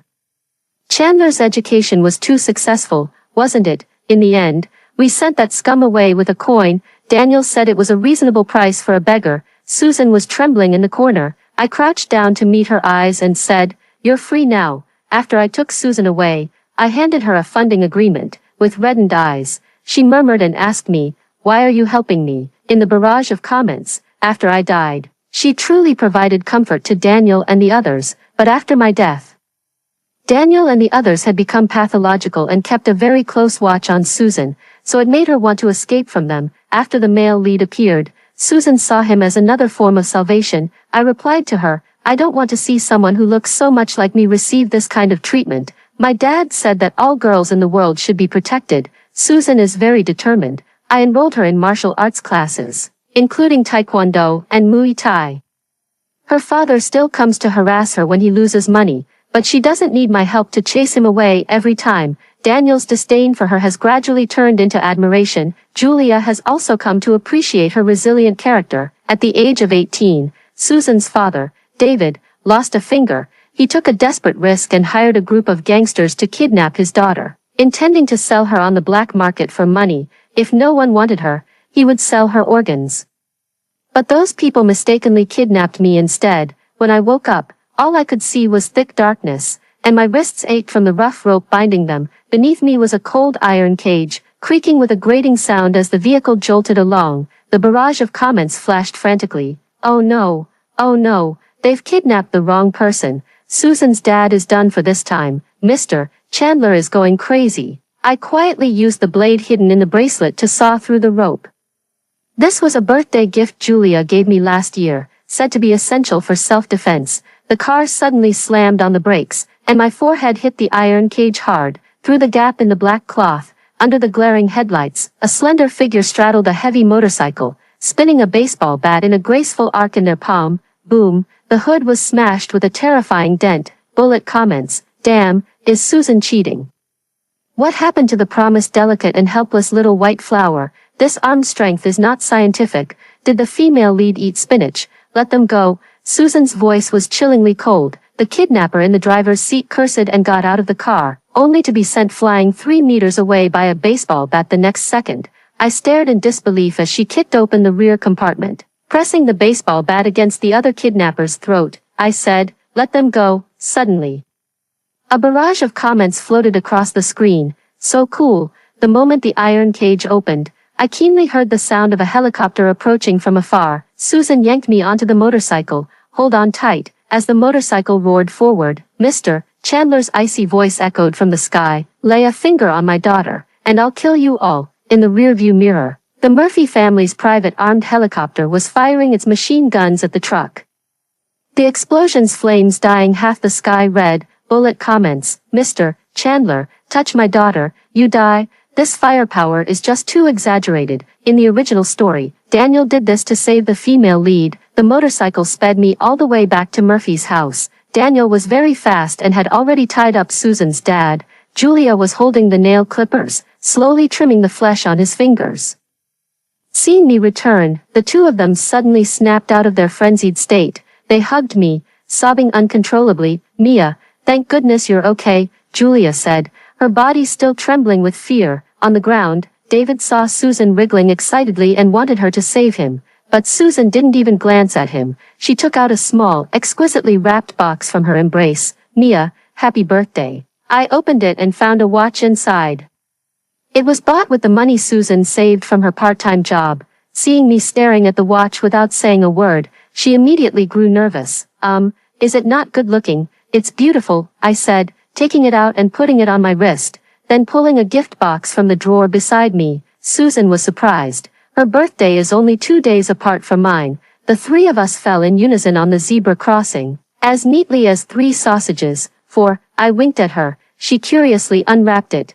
Speaker 1: Chandler's education was too successful, wasn't it? In the end, we sent that scum away with a coin. Daniel said it was a reasonable price for a beggar. Susan was trembling in the corner. I crouched down to meet her eyes and said, "You're free now." After I took Susan away, I handed her a funding agreement. With reddened eyes, she murmured and asked me, "Why are you helping me?" In the barrage of comments, after I died, she truly provided comfort to Daniel and the others, but after my death, Daniel and the others had become pathological and kept a very close watch on Susan. so it made her want to escape from them. After the male lead appeared, Susan saw him as another form of salvation. I replied to her, I don't want to see someone who looks so much like me receive this kind of treatment. My dad said that all girls in the world should be protected. Susan is very determined. I enrolled her in martial arts classes, including Taekwondo and Muay Thai. Her father still comes to harass her when he loses money, but she doesn't need my help to chase him away every time. Daniel's disdain for her has gradually turned into admiration. Julia has also come to appreciate her resilient character. At the age of 18, Susan's father, David, lost a finger. He took a desperate risk and hired a group of gangsters to kidnap his daughter, intending to sell her on the black market for money. If no one wanted her, he would sell her organs. But those people mistakenly kidnapped me instead. When I woke up, all I could see was thick darkness, and my wrists ached from the rough rope binding them. Beneath me was a cold iron cage, creaking with a grating sound as the vehicle jolted along. The barrage of comments flashed frantically. Oh no, they've kidnapped the wrong person. Susan's dad is done for this time. Mr. Chandler is going crazy. I quietly used the blade hidden in the bracelet to saw through the rope. This was a birthday gift Julia gave me last year, said to be essential for self-defense. The car suddenly slammed on the brakes, and my forehead hit the iron cage hard. Through the gap in the black cloth, under the glaring headlights, a slender figure straddled a heavy motorcycle, spinning a baseball bat in a graceful arc in their palm. Boom, the hood was smashed with a terrifying dent. Bullet comments, damn, is Susan cheating? What happened to the promised delicate and helpless little white flower? This arm strength is not scientific. Did the female lead eat spinach? Let them go. Susan's voice was chillingly cold. The kidnapper in the driver's seat cursed and got out of the car, only to be sent flying 3 meters away by a baseball bat the next second. I stared in disbelief as she kicked open the rear compartment, pressing the baseball bat against the other kidnapper's throat. I said, let them go. Suddenly, a barrage of comments floated across the screen. So cool. The moment the iron cage opened, I keenly heard the sound of a helicopter approaching from afar. Susan yanked me onto the motorcycle. Hold on tight. As the motorcycle roared forward, Mr. Chandler's icy voice echoed from the sky, lay a finger on my daughter, and I'll kill you all. In the rearview mirror, the Murphy family's private armed helicopter was firing its machine guns at the truck. The explosion's flames dyeing half the sky red. Bullet comments, Mr. Chandler, touch my daughter, you die. This firepower is just too exaggerated. In the original story, Daniel did this to save the female lead. The motorcycle sped me all the way back to Murphy's house. Daniel was very fast and had already tied up Susan's dad. Julia was holding the nail clippers, slowly trimming the flesh on his fingers. Seeing me return, the two of them suddenly snapped out of their frenzied state. They hugged me, sobbing uncontrollably. Mia, thank goodness you're okay, Julia said, her body still trembling with fear. On the ground, David saw Susan wriggling excitedly and wanted her to save him. But Susan didn't even glance at him. She took out a small, exquisitely wrapped box from her embrace. Mia, happy birthday. I opened it and found a watch inside. It was bought with the money Susan saved from her part-time job. Seeing me staring at the watch without saying a word, she immediately grew nervous. Is it not good looking? It's beautiful, I said, taking it out and putting it on my wrist, then pulling a gift box from the drawer beside me. Susan was surprised. Her birthday is only 2 days apart from mine. The three of us fell in unison on the zebra crossing, as neatly as 3 sausages. I winked at her. She curiously unwrapped it.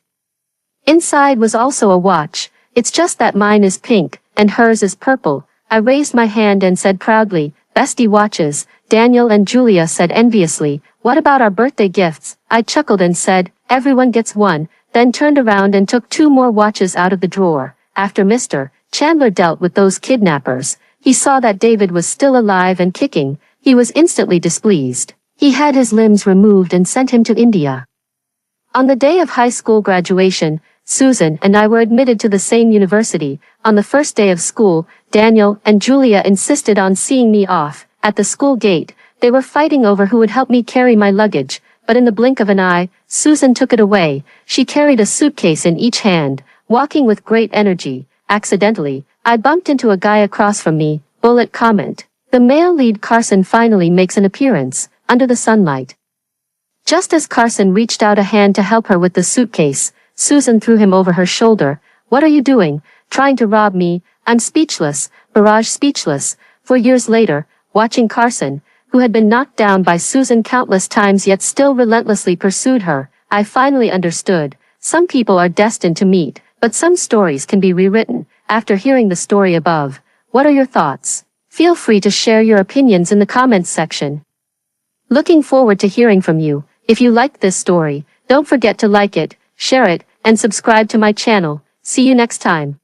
Speaker 1: Inside was also a watch. It's just that mine is pink, and hers is purple. I raised my hand and said proudly, bestie watches. Daniel and Julia said enviously, what about our birthday gifts? I chuckled and said, everyone gets one, then turned around and took 2 more watches out of the drawer. After Mr. Chandler dealt with those kidnappers, he saw that David was still alive and kicking. He was instantly displeased. He had his limbs removed and sent him to India. On the day of high school graduation, Susan and I were admitted to the same university. On the first day of school, Daniel and Julia insisted on seeing me off. At the school gate, they were fighting over who would help me carry my luggage, but in the blink of an eye, Susan took it away. She carried a suitcase in each hand, walking with great energy. Accidentally, I bumped into a guy across from me. Bullet comment. The male lead Carson finally makes an appearance, under the sunlight. Just as Carson reached out a hand to help her with the suitcase, Susan threw him over her shoulder. What are you doing? Trying to rob me? I'm speechless, Barrage speechless. 4 years later, watching Carson, who had been knocked down by Susan countless times yet still relentlessly pursued her, I finally understood. Some people are destined to meet, but some stories can be rewritten. After hearing the story above, what are your thoughts? Feel free to share your opinions in the comments section. Looking forward to hearing from you. If you liked this story, don't forget to like it, share it, and subscribe to my channel. See you next time.